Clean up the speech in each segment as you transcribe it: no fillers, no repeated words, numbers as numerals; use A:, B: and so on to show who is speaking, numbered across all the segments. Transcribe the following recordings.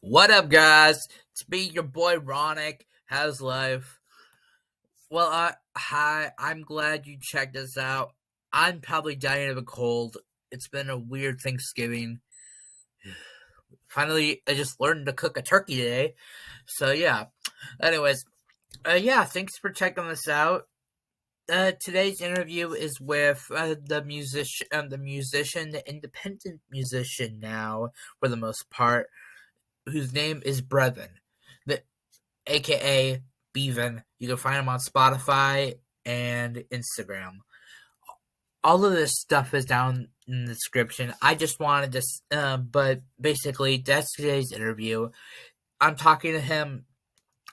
A: What up, guys? It's me, your boy Ronick. How's life? Well, hi. I'm glad you checked this out. I'm probably dying of a cold. It's been a weird Thanksgiving. Finally, I just learned to cook a turkey today. So yeah. Anyways, yeah. Thanks for checking this out. Today's interview is with the independent musician now, for the most part, whose name is Breven, the aka Beeven. You can find him on Spotify and Instagram. All of this stuff is down in the description. I just wanted to, but basically, that's today's interview. I'm talking to him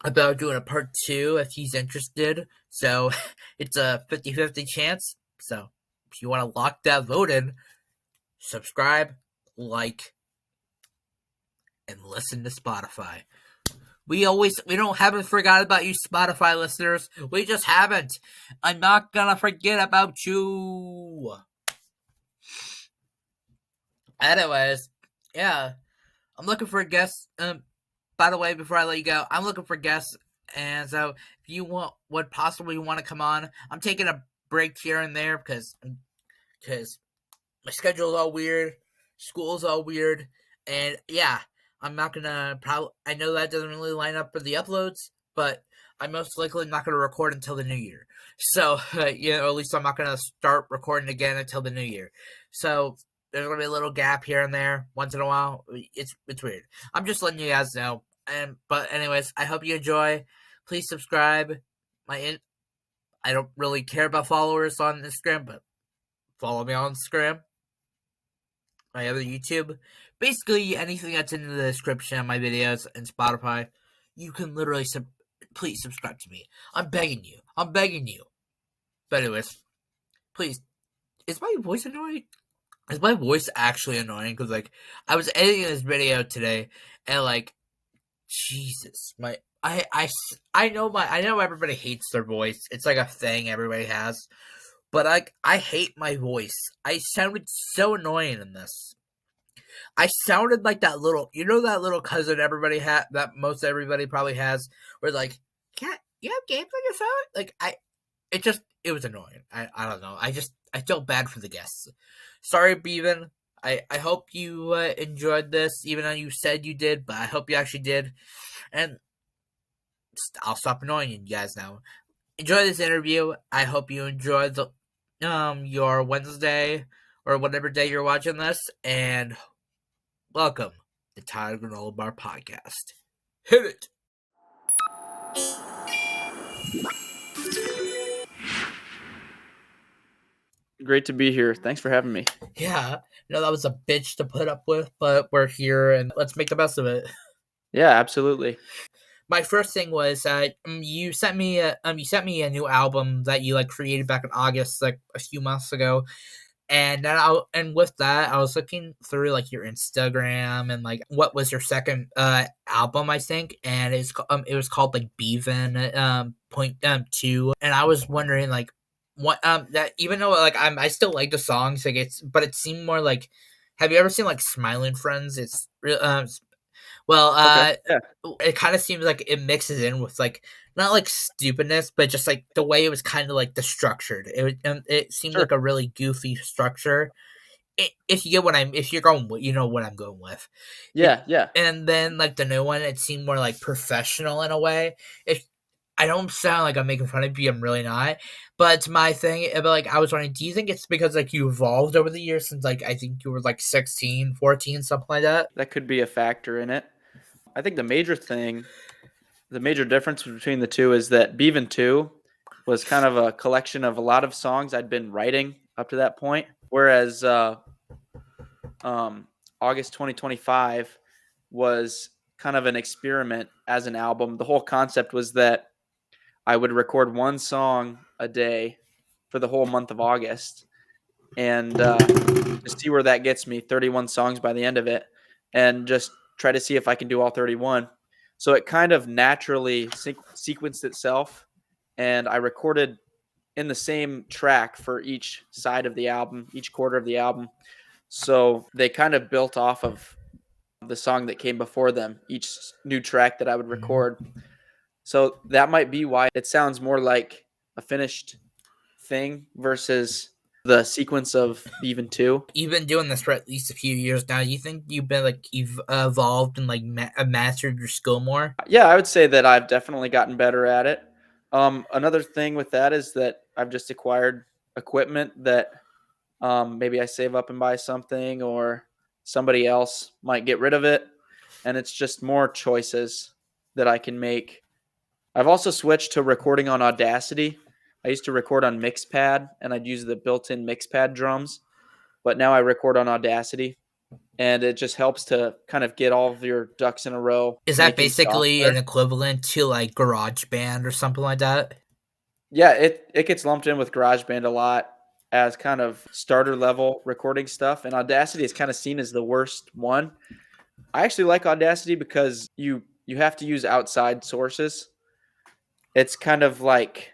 A: about doing a part two if he's interested. So it's a 50-50 chance. So if you want to lock that vote in, subscribe, like, and listen to Spotify. We haven't forgot about you, Spotify listeners. We just haven't. I'm not gonna forget about you. Anyways, yeah, I'm looking for guests. By the way, before I let you go, I'm looking for guests, and so if you would possibly want to come on, I'm taking a break here and there because my schedule's all weird, school's all weird, and yeah. I'm not gonna I know that doesn't really line up for the uploads, but I'm most likely not gonna record until the new year. So, at least I'm not gonna start recording again until the new year. So there's gonna be a little gap here and there once in a while. It's weird. I'm just letting you guys know. But anyways, I hope you enjoy. Please subscribe. I don't really care about followers on Instagram, but follow me on Instagram. My other YouTube. Basically, anything that's in the description of my videos and Spotify, you can literally please subscribe to me. I'm begging you. But anyways, please. Is my voice annoying? Is my voice actually annoying? Because, I was editing this video today, and, Jesus. I know everybody hates their voice. It's like a thing everybody has. But, I hate my voice. I sounded so annoying in this. I sounded like that little cousin everybody that most everybody probably has, where can't you have games on your phone? It was annoying. I don't know. I feel bad for the guests. Sorry, Beeven. I hope you enjoyed this, even though you said you did, but I hope you actually did. And I'll stop annoying you guys now. Enjoy this interview. I hope you enjoyed your Wednesday or whatever day you're watching this, and welcome to Tyler Granola Bar Podcast. Hit it!
B: Great to be here. Thanks for having me.
A: Yeah, that was a bitch to put up with, but we're here and let's make the best of it.
B: Yeah, absolutely.
A: My first thing was you sent me a new album that you created back in August, a few months ago. And then with that, I was looking through your Instagram and what was your second album, I think, and it was called Beeven .2, and I was wondering what that, even though I still like the songs, but it seemed more have you ever seen Smiling Friends? It's real
B: Okay. Yeah.
A: it kind of seems like it mixes in with not stupidness, but just the way it was kind of the structured. It seemed
B: Sure.
A: like a really goofy structure. If you get if you're going, you know what I'm going with.
B: Yeah.
A: And then the new one, it seemed more professional in a way. If I don't sound like I'm making fun of you, I'm really not. But it's my thing. But I was wondering, do you think it's because you evolved over the years since I think you were 16, 14, something like that?
B: That could be a factor in it. I think the major difference between the two is that Beeven 2 was kind of a collection of a lot of songs I'd been writing up to that point, whereas August 2025 was kind of an experiment as an album. The whole concept was that I would record one song a day for the whole month of August and just see where that gets me, 31 songs by the end of it, and just try to see if I can do all 31. So it kind of naturally sequenced itself, and I recorded in the same track for each side of the album, each quarter of the album. So they kind of built off of the song that came before them, each new track that I would
A: Mhm.
B: record. So that might be why it sounds more like a finished thing versus the sequence of Beeven 2.
A: You've been doing this for at least a few years now. You think you've been like you've evolved and like mastered your skill more?
B: Yeah, I would say that I've definitely gotten better at it. Another thing with that is that I've just acquired equipment that maybe I save up and buy something, or somebody else might get rid of it. And it's just more choices that I can make. I've also switched to recording on Audacity. I used to record on Mixpad and I'd use the built in Mixpad drums, but now I record on Audacity, and it just helps to kind of get all of your ducks in a row
A: Is that
B: making
A: basically
B: software.
A: an equivalent to like GarageBand or something like that?
B: Yeah, it gets lumped in with GarageBand a lot as kind of starter level recording stuff, and Audacity is kind of seen as the worst one. I actually like Audacity because you have to use outside sources. It's kind of like,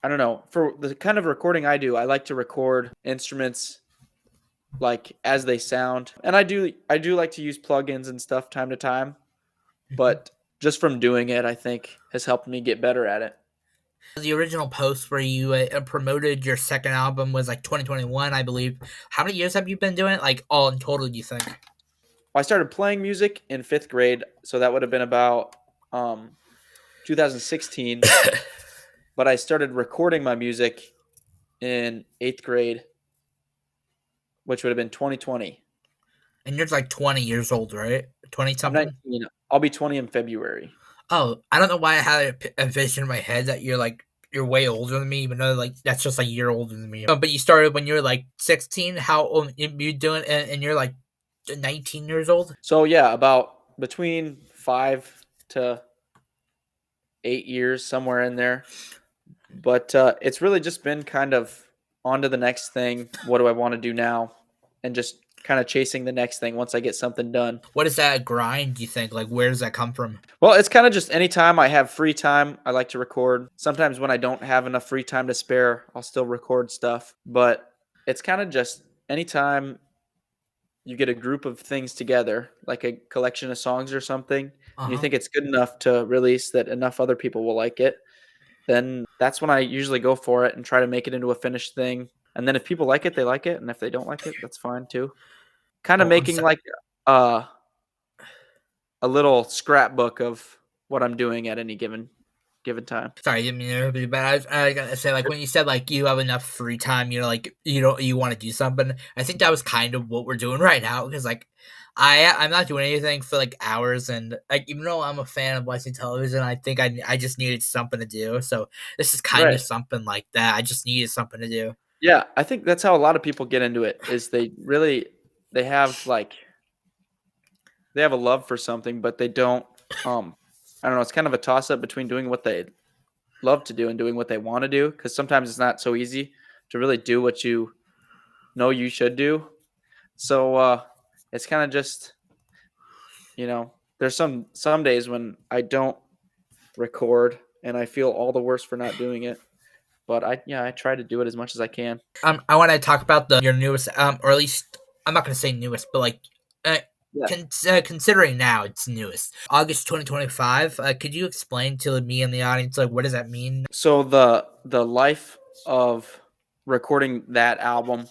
B: I don't know, for the kind of recording I do, I like to record instruments like as they sound. And I do like to use plugins and stuff time to time,
A: Mhm.
B: but just from doing it, I think has helped me get better at it.
A: The original post where you promoted your second album was like 2021, I believe. How many years have you been doing it? Like all in total, do you think?
B: I started playing music in 5th grade, so that would have been about 2016, but I started recording my music in 8th grade, which would have been 2020.
A: And you're like 20 years old, right? 20
B: I'm
A: something?
B: 19. I'll be 20 in February.
A: Oh, I don't know why I had a vision in my head that you're way older than me, even though like that's just a year older than me. But you started when you were like 16. How old you doing? And you're like 19 years old.
B: So yeah, about between 5 to 8 years, somewhere in there. But it's really just been kind of on to the next thing. What do I want to do now? And just kind of chasing the next thing once I get something done.
A: What is that grind? Do you think? Like, where does that come from?
B: Well, it's kind of just anytime I have free time, I like to record. Sometimes when I don't have enough free time to spare, I'll still record stuff. But it's kind of just anytime you get a group of things together, like a collection of songs or something,
A: Uh
B: and you
A: huh.
B: think it's good enough to release that enough other people will like it, then that's when I usually go for it and try to make it into a finished thing. And then if people like it, they like it, and if they don't like it, that's fine too. Kind of
A: Oh, I'm
B: making
A: sorry.
B: like uh, a little scrapbook of what I'm doing at any given time.
A: Sorry, I didn't mean to interrupt you, but I gotta say, like, when you said like you have enough free time, you're like you want to do something. I think that was kind of what we're doing right now because like I'm not doing anything for like hours, and like even though I'm a fan of watching television, I think I just needed something to do. So this is kind
B: Right.
A: of something like that. I just needed something to do.
B: Yeah, I think that's how a lot of people get into it. Is they have like they have a love for something, but they don't. I don't know. It's kind of a toss up between doing what they love to do and doing what they want to do. Because sometimes it's not so easy to really do what you know you should do. So it's kind of just, there's some days when I don't record and I feel all the worse for not doing it. But I try to do it as much as I can.
A: I want to talk about the your newest or at least I'm not gonna say newest, but like uh,
B: Yeah.
A: considering now it's newest August 2025. Could you explain to me and the audience like what does that mean?
B: So the life of recording that album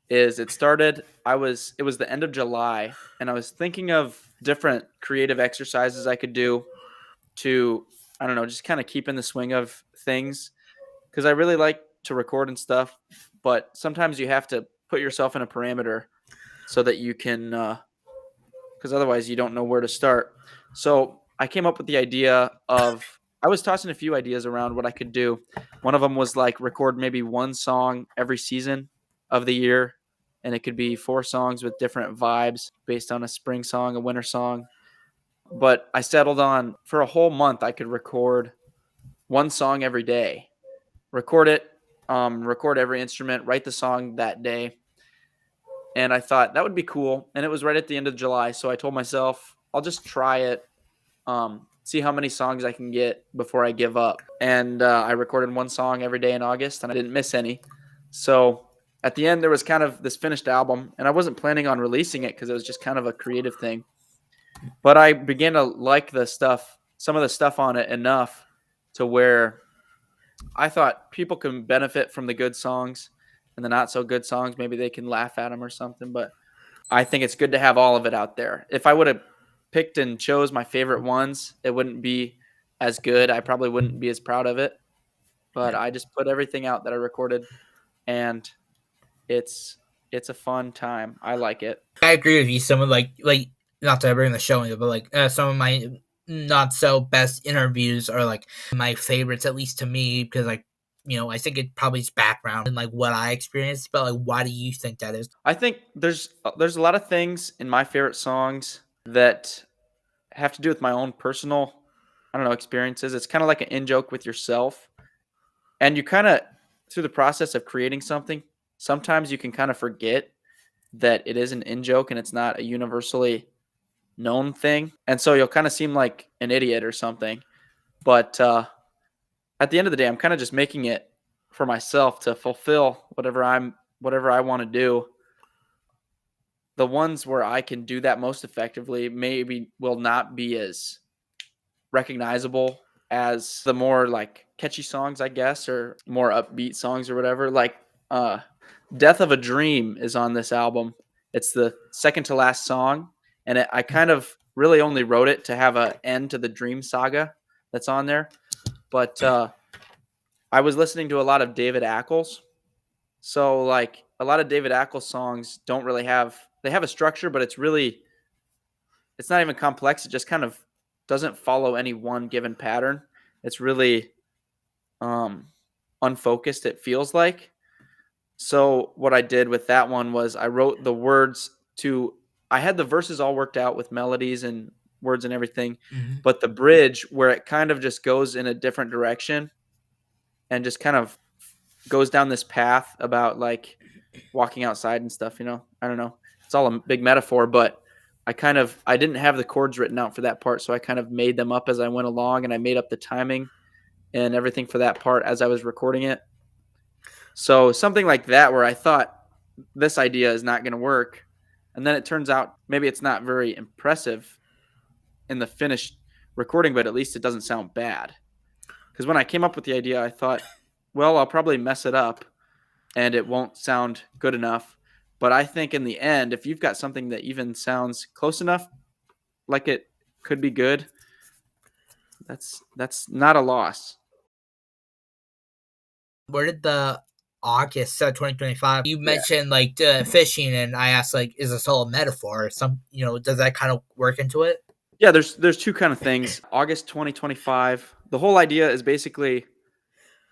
B: is it was the end of July, and I was thinking of different creative exercises I could do to, I don't know, just kind of keep in the swing of things, because I really like to record and stuff, but sometimes you have to put yourself in a parameter so that you can, because otherwise you don't know where to start. So I came up with the idea of, I was tossing a few ideas around what I could do. One of them was like record maybe one song every season of the year, and it could be 4 songs with different vibes based on a spring song, a winter song. But I settled on, for a whole month I could record one song every day, record it, record every instrument, write the song that day. And I thought that would be cool. And it was right at the end of July. So I told myself, I'll just try it, see how many songs I can get before I give up. And I recorded one song every day in August, and I didn't miss any. So at the end there was kind of this finished album, and I wasn't planning on releasing it because it was just kind of a creative thing. But I began to like some of the stuff on it enough to where I thought people can benefit from the good songs and the not so good songs. Maybe they can laugh at them or something. But I think it's good to have all of it out there. If I would have picked and chose my favorite ones, it wouldn't be as good. I probably wouldn't be as proud of it. But I just put everything out that I recorded, and it's it's a fun time. I like it.
A: I agree with you. Some of like not to bring the show into, but like some of my not so best interviews are like my favorites, at least to me, because like I think it probably is background and like what I experienced. But like, why do you think that is?
B: I think there's a lot of things in my favorite songs that have to do with my own personal, I don't know, experiences. It's kind of like an in joke with yourself, and you kind of through the process of creating something, sometimes you can kind of forget that it is an in joke and it's not a universally known thing, and so you'll kind of seem like an idiot or something. But at the end of the day, I'm kind of just making it for myself to fulfill whatever I want to do. The ones where I can do that most effectively maybe will not be as recognizable as the more like catchy songs, I guess, or more upbeat songs or whatever. Like Death of a Dream is on this album. It's the second to last song, and I kind of really only wrote it to have an end to the Dream saga that's on there. But I was listening to a lot of David Ackles. So like a lot of David Ackles songs don't really they have a structure, but it's not even complex. It just kind of doesn't follow any one given pattern. It's really unfocused, it feels like. So what I did with that one was I wrote the words I had the verses all worked out with melodies and words and everything, but the bridge where it kind of just goes in a different direction and just kind of goes down this path about like walking outside and stuff, I don't know. It's all a big metaphor, but I didn't have the chords written out for that part, so I kind of made them up as I went along, and I made up the timing and everything for that part as I was recording it. So something like that where I thought this idea is not going to work, and then it turns out maybe it's not very impressive in the finished recording, but at least it doesn't sound bad. Because when I came up with the idea, I thought, well, I'll probably mess it up and it won't sound good enough. But I think in the end, if you've got something that even sounds close enough, like it could be good, that's not a loss.
A: Where did the August 2025? You
B: Yeah.
A: mentioned like fishing, and I asked like, is this all a metaphor? Does that kind of work into it?
B: Yeah, there's two kind of things. August 2025. The whole idea is basically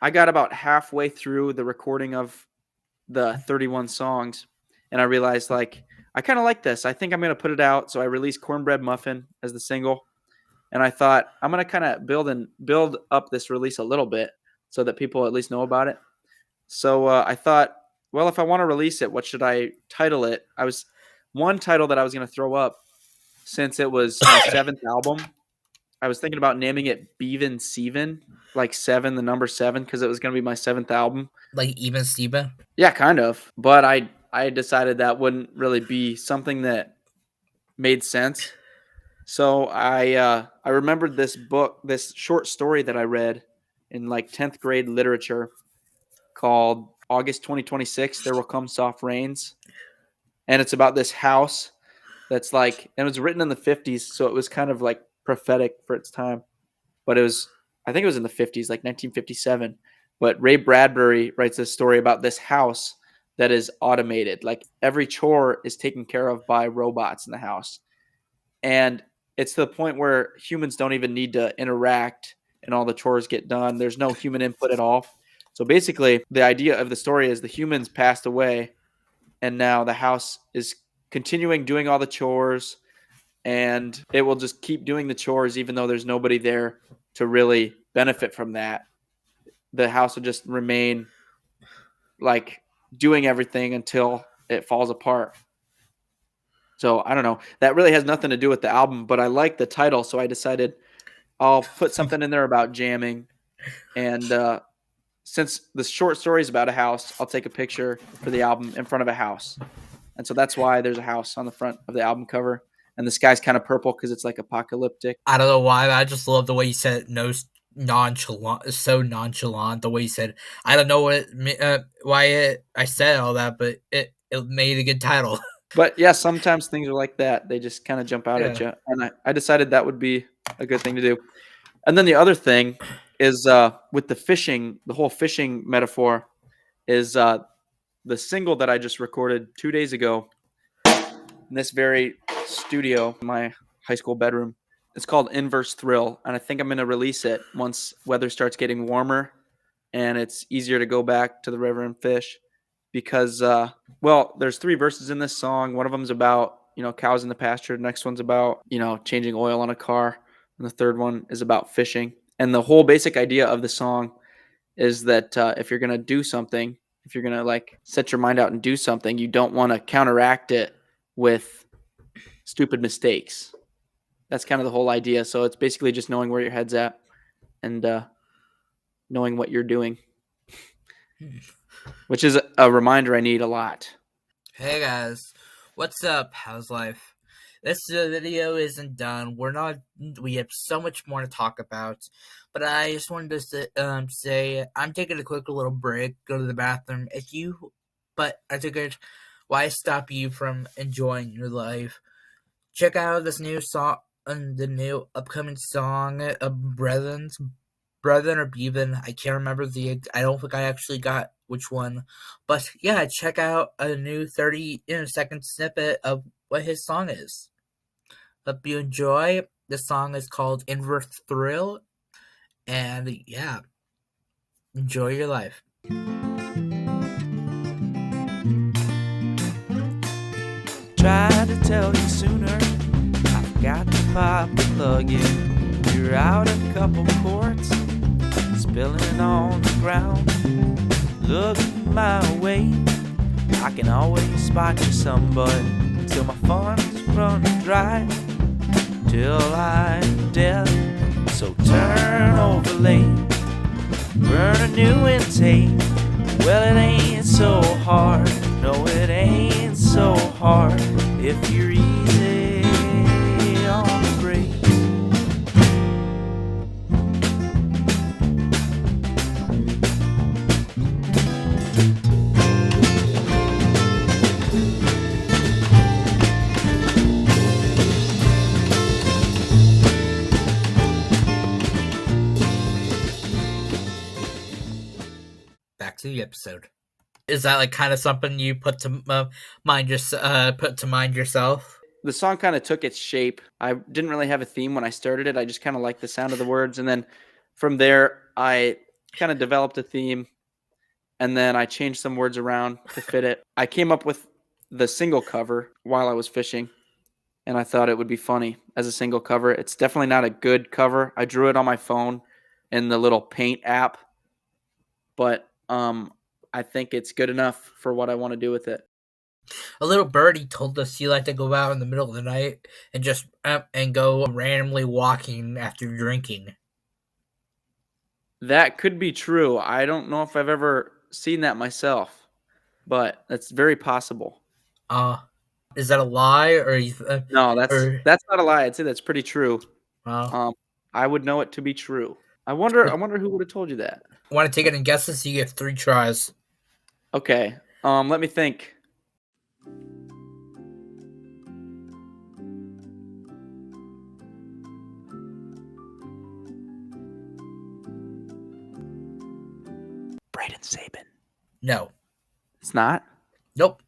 B: I got about halfway through the recording of the 31 songs, and I realized like I kind of like this. I think I'm going to put it out. So I released Cornbread Muffin as the single, and I thought I'm going to kind of build up this release a little bit so that people at least know about it. So I thought, well, if I want to release it, what should I title it? One title that I was going to throw up since it was my seventh album. I was thinking about naming it Beeven Seven, like seven, the number seven, because it was going to be my seventh album.
A: Like even Steven?
B: Yeah, kind of. But I decided that wouldn't really be something that made sense. So I remembered this book, this short story that I read in like 10th grade literature called August 2026, There Will Come Soft Rains. And it's about this house that's like, and it was written in the 50s, so it was kind of like prophetic for its time. But I think it was in the 50s, like 1957. But Ray Bradbury writes a story about this house that is automated. Like every chore is taken care of by robots in the house. And it's to the point where humans don't even need to interact and all the chores get done. There's no human input at all. So basically, the idea of the story is the humans passed away, and now the house is continuing doing all the chores, and it will just keep doing the chores even though there's nobody there to really benefit from that. The house will just remain like doing everything until it falls apart. So I don't know. That really has nothing to do with the album, but I like the title, so I decided I'll put something in there about jamming and since the short story is about a house, I'll take a picture for the album in front of a house. And so that's why there's a house on the front of the album cover. And the sky's kind of purple because it's like apocalyptic.
A: I don't know why, but I just love the way you said it. No, nonchalant, so nonchalant. The way you said, I don't know I said all that, but it made a good title.
B: But yeah, sometimes things are like that. They just kind of jump out at
A: Yeah.
B: you. And I decided that would be a good thing to do. And then the other thing is with the fishing, the whole fishing metaphor is the single that I just recorded 2 days ago in this very studio, my high school bedroom. It's called Inverse Thrill, and I think I'm going to release it once weather starts getting warmer and it's easier to go back to the river and fish because, well, there's 3 verses in this song. One of them's about, cows in the pasture. The next one's about, changing oil on a car. And the third one is about fishing. And the whole basic idea of the song is that if you're going to do something, if you're going to like set your mind out and do something, you don't want to counteract it with stupid mistakes. That's kind of the whole idea. So it's basically just knowing where your head's at and knowing what you're doing, which is a reminder I need a lot.
A: Hey guys, what's up? How's life? This video isn't done. We have so much more to talk about, but I just wanted to say I'm taking a quick little break, go to the bathroom. But I figured, why stop you from enjoying your life? Check out this new song, the new upcoming song of Breven or Beeven. I can't remember I don't think I actually got which one. But yeah, check out a new 30-second snippet of what his song is. Hope you enjoy. The song is called Inverse Thrill. And yeah, enjoy your life.
C: Tried to tell you sooner, I forgot to pop the plug in. You're out a couple quarts, spilling on the ground. Look my way, I can always spot you some, but till my funds run dry, till I'm dead. So turn over lane, burn a new intake. Well, it ain't so hard, no, it ain't so hard if you're easy on the brake.
A: Back to the episode. Is that like kind of something you put to mind yourself?
B: The song kind of took its shape. I didn't really have a theme when I started it. I just kind of liked the sound of the words. And then from there, I kind of developed a theme. And then I changed some words around to fit it. I came up with the single cover while I was fishing. And I thought it would be funny as a single cover. It's definitely not a good cover. I drew it on my phone in the little paint app. But I think it's good enough for what I want to do with it.
A: A little birdie told us you like to go out in the middle of the night and just and go randomly walking after drinking.
B: That could be true. I don't know if I've ever seen that myself, but that's very possible.
A: Is that a lie or
B: No, that's not a lie. I'd say that's pretty true. I would know it to be true. I wonder who would have told you that.
A: Want to take any guesses? You get 3 tries.
B: Okay. Let me think. Braden Sabin.
A: No.
B: It's not?
A: Nope.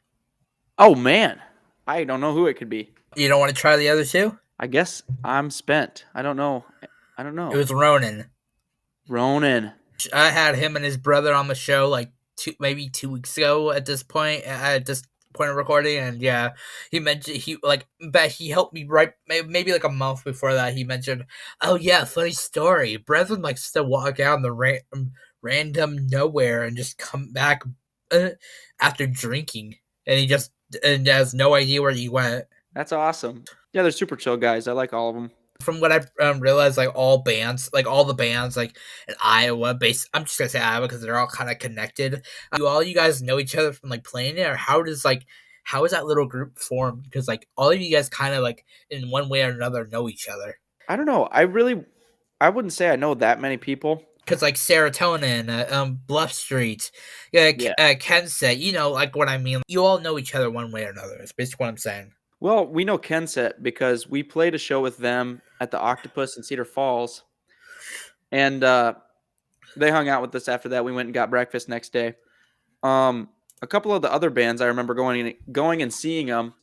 B: Oh, man. I don't know who it could be.
A: You don't want to try the other 2?
B: I guess I'm spent. I don't know.
A: It was Ronan.
B: Ronan.
A: I had him and his brother on the show like maybe 2 weeks ago at this point of recording, and yeah, he mentioned he helped me right maybe like a month before that. He mentioned, oh yeah, funny story, Breven likes to walk out in the random nowhere and just come back after drinking, and he has no idea where he went.
B: That's awesome. Yeah, they're super chill guys. I like all of them.
A: From what I realized, like all bands, like all the bands, like in Iowa, based. I'm just gonna say Iowa because they're all kind of connected. Do all you guys know each other from like playing it, or how is that little group formed? Because like all of you guys kind of like in one way or another know each other.
B: I don't know. I wouldn't say I know that many people.
A: Because like Serotonin, Bluffstreet, yeah,
B: Yeah.
A: Ken said, you know, like what I mean. You all know each other one way or another. It's basically what I'm saying.
B: Well, we know Kenset because we played a show with them at the Octopus in Cedar Falls, and they hung out with us after that. We went and got breakfast next day. Um, a couple of the other bands I remember going and seeing them.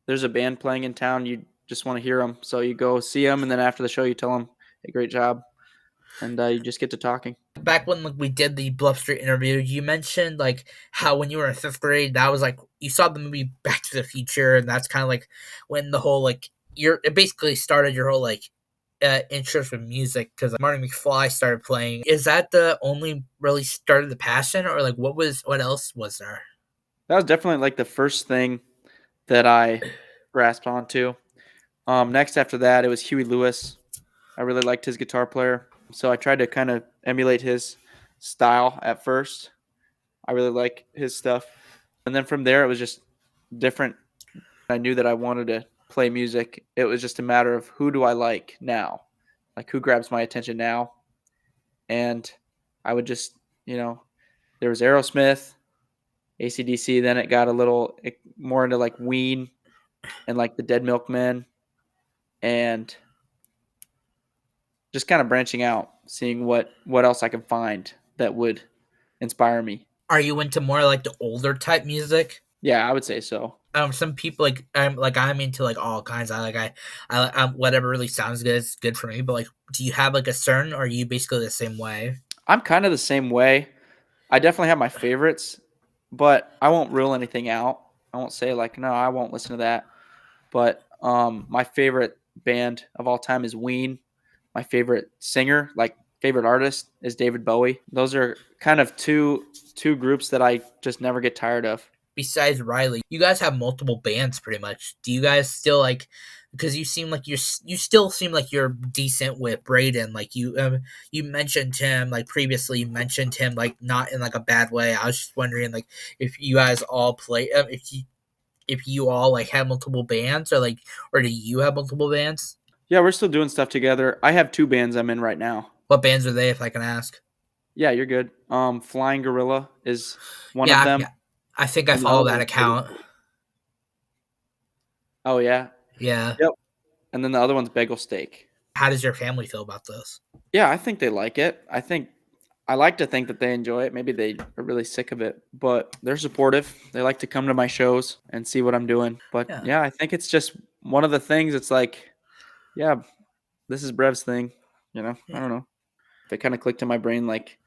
B: There's a band playing in town. You just want to hear them, so you go see them, and then after the show, you tell them, "Hey, great job," and you just get to talking.
A: Back when like we did the Bluff Street interview, you mentioned like how when you were in fifth grade, that was like you saw the movie Back to the Future, and that's kind of like when the whole like it basically started your whole like interest with music because Marty McFly started playing. Is that the only really started the passion, or like what else was there?
B: That was definitely like the first thing that I grasped onto. Next after that, it was Huey Lewis. I really liked his guitar player, so I tried to kind of emulate his style at first. I really like his stuff, and then from there, it was just different. I knew that I wanted to play music. It was just a matter of who do I like now, like who grabs my attention now, and I would just, there was Aerosmith, AC/DC. Then it got a little more into like Ween and like the Dead Milkmen, and just kind of branching out, seeing what else I can find that would inspire me.
A: Are you into more like the older type music?
B: Yeah, I would say so.
A: Some people I'm into like all kinds. Whatever really sounds good is good for me. But like, do you have like a certain, or are you basically the same way?
B: I'm kind of the same way. I definitely have my favorites, but I won't rule anything out. I won't say like, no, I won't listen to that. But my favorite band of all time is Ween. My favorite singer, like favorite artist, is David Bowie. Those are kind of two groups that I just never get tired of.
A: Besides Riley, you guys have multiple bands pretty much. Do you guys still like? Because you seem like you still seem like you're decent with Braden. Like you mentioned him like previously. You mentioned him like not in like a bad way. I was just wondering like if you guys all play if you all like have multiple bands or do you have multiple bands?
B: Yeah, we're still doing stuff together. I have 2 bands I'm in right now.
A: What bands are they, if I can ask?
B: Yeah, you're good. Flying Gorilla is one of
A: Yeah,
B: them.
A: yeah. I think I
B: And the
A: follow
B: other
A: that
B: one's
A: account.
B: Oh yeah.
A: Yeah.
B: Yep. And then the other one's Bagel Steak.
A: How does your family feel about this?
B: Yeah, I think they like it. I like to think that they enjoy it. Maybe they are really sick of it, but they're supportive. They like to come to my shows and see what I'm doing. But
A: Yeah.
B: yeah, I think it's just one of the things. It's like, yeah, this is Brev's thing. I don't know. It kind of clicked in my brain like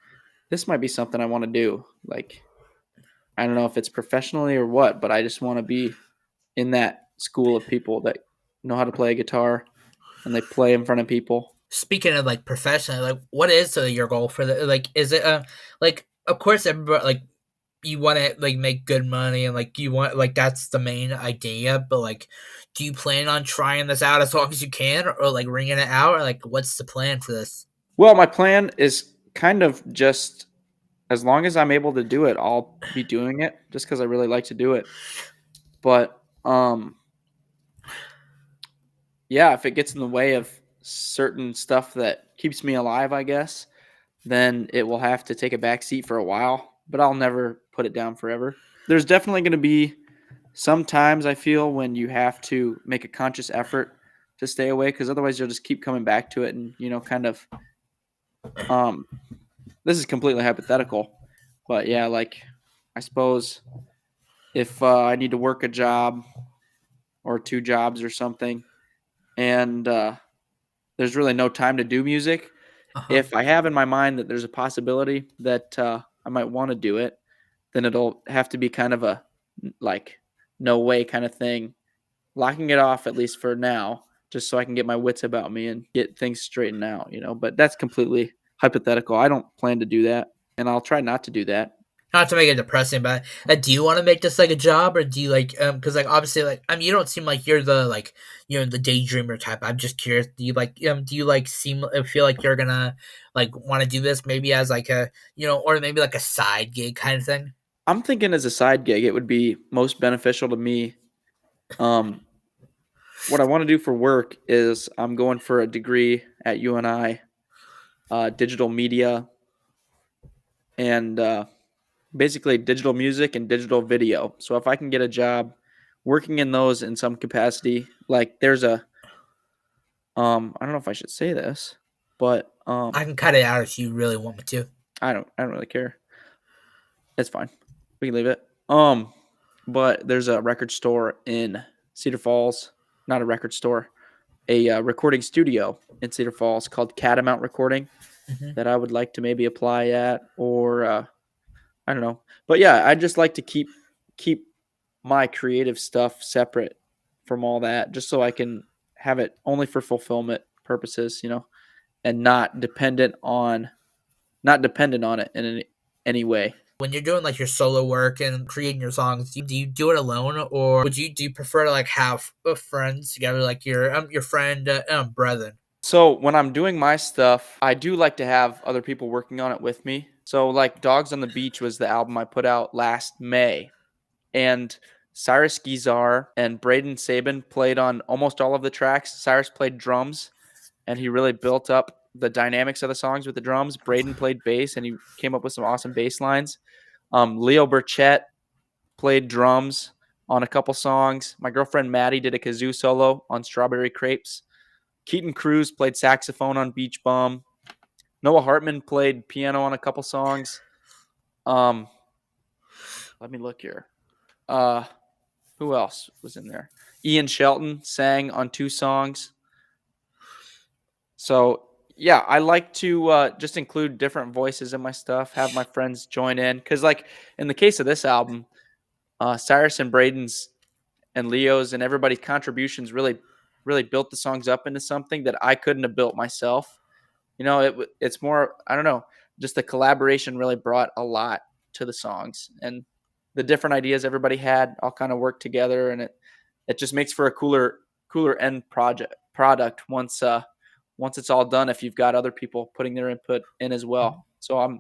B: this might be something I want to do. Like, I don't know if it's professionally or what, but I just want to be in that school of people that know how to play a guitar and they play in front of people.
A: Speaking of like professionally, like what is your goal for the like? Is it like of course everybody like you want to like make good money and like you want like that's the main idea, but like do you plan on trying this out as long as you can or like ringing it out or like what's the plan for this?
B: Well, my plan is kind of just as long as I'm able to do it, I'll be doing it just because I really like to do it. But yeah, if it gets in the way of certain stuff that keeps me alive, I guess, then it will have to take a back seat for a while. But I'll never put it down forever. There's definitely going to be some times I feel when you have to make a conscious effort to stay away because otherwise you'll just keep coming back to it and kind of this is completely hypothetical, but yeah, like I suppose if I need to work a job or 2 jobs or something and there's really no time to do music, if I have in my mind that there's a possibility that I might want to do it, then it'll have to be kind of a like no way kind of thing, locking it off at least for now, just so I can get my wits about me and get things straightened out, But that's completely hypothetical. I don't plan to do that, and I'll try not to do that.
A: not to make it depressing, but do you want to make this like a job, or do you like because like obviously like I mean you don't seem like you're the like the daydreamer type. I'm just curious. Do you like seem feel like you're gonna like want to do this maybe as like a or maybe like a side gig kind of thing?
B: I'm thinking as a side gig, it would be most beneficial to me. What I want to do for work is I'm going for a degree at UNI, digital media, and basically digital music and digital video. So if I can get a job working in those in some capacity, like there's a I don't know if I should say this, but
A: I can cut it out if you really want me to.
B: I don't really care. It's fine. We can leave it. But there's a record store in Cedar Falls, not a record store, a recording studio in Cedar Falls called Catamount Recording that I would like to maybe apply at, or I don't know. But yeah, I just like to keep my creative stuff separate from all that, just so I can have it only for fulfillment purposes, and not dependent on it in any way.
A: When you're doing like your solo work and creating your songs, do you do it alone, or do you prefer to like have friends together, like your friend Breven?
B: So when I'm doing my stuff, I do like to have other people working on it with me. So like Dogs on the Beach was the album I put out last May, and Cyrus Gizar and Braden Sabin played on almost all of the tracks. Cyrus played drums, and he really built up the dynamics of the songs with the drums. Braden played bass, and he came up with some awesome bass lines. Leo Burchett played drums on a couple songs. My girlfriend Maddie did a kazoo solo on Strawberry Crepes. Keaton Cruz played saxophone on Beach Bum. Noah Hartman played piano on a couple songs. Let me look here. Who else was in there? Ian Shelton sang on 2 songs. So yeah, I like to just include different voices in my stuff, have my friends join in. Because like in the case of this album, Cyrus and Braden's and Leo's and everybody's contributions really built the songs up into something that I couldn't have built myself. It's more, I don't know, just the collaboration really brought a lot to the songs, and the different ideas everybody had all kind of worked together, and it just makes for a cooler end product once it's all done, if you've got other people putting their input in as well. So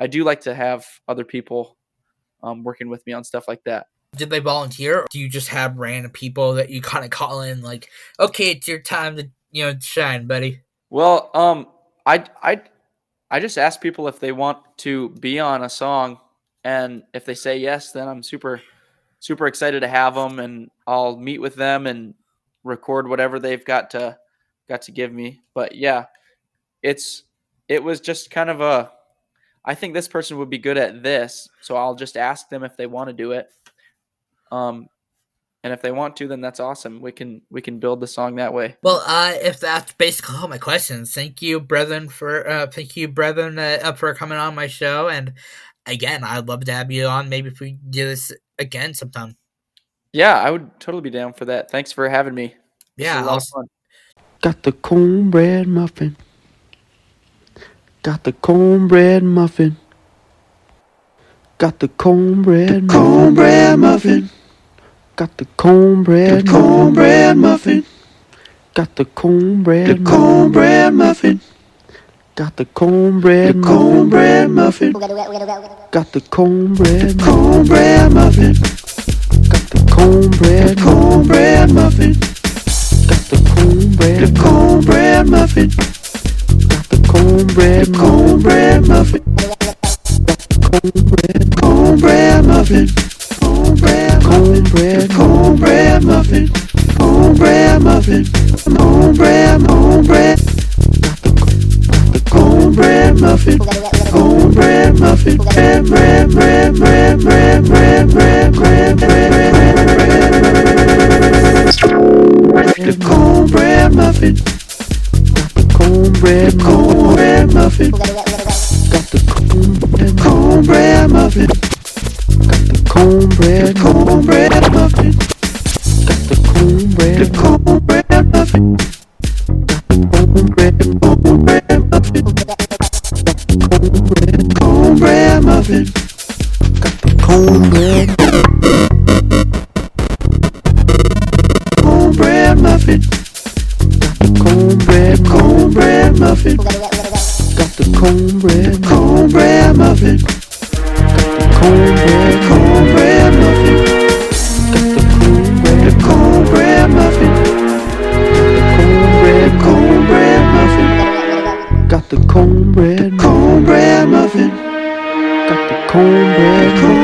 B: I do like to have other people working with me on stuff like that.
A: Did they volunteer, or do you just have random people that you kind of call in like, okay, it's your time to shine, buddy?
B: Well, I just ask people if they want to be on a song, and if they say yes, then I'm super excited to have them, and I'll meet with them and record whatever they've got to give me. But yeah, it was just kind of I think this person would be good at this, so I'll just ask them if they want to do it. And if they want to, then that's awesome. We can build the song that way.
A: Well, if that's basically all my questions, thank you, Breven, for coming on my show. And again, I'd love to have you on. Maybe if we do this again sometime.
B: Yeah, I would totally be down for that. Thanks for having me.
A: Yeah,
B: a lot of fun.
C: Got the cornbread muffin. Got the cornbread muffin. Got the cornbread muffin. Got the cornbread muffin. Got the cornbread muffin. Got the cornbread muffin. Got the cornbread muffin. Got the cornbread muffin. Got the cornbread muffin. Got the cornbread muffin. Cornbread muffin. Cornbread muffin. Cornbread muffin. Cornbread muffin. Cornbread. Got the cornbread muffin. Cornbread muffin. The cornbread muffin. Got the cornbread muffin. Got the cornbread muffin. Got the cornbread muffin. Got the cornbread muffin. Got the cornbread muffin. Cornbread muffin. cornbread muffin. Got the cornbread muffin. Got the cornbread muffin. Got the cornbread muffin. Cornbread muffin. Got the cornbread muffin. Got the cornbread muffin.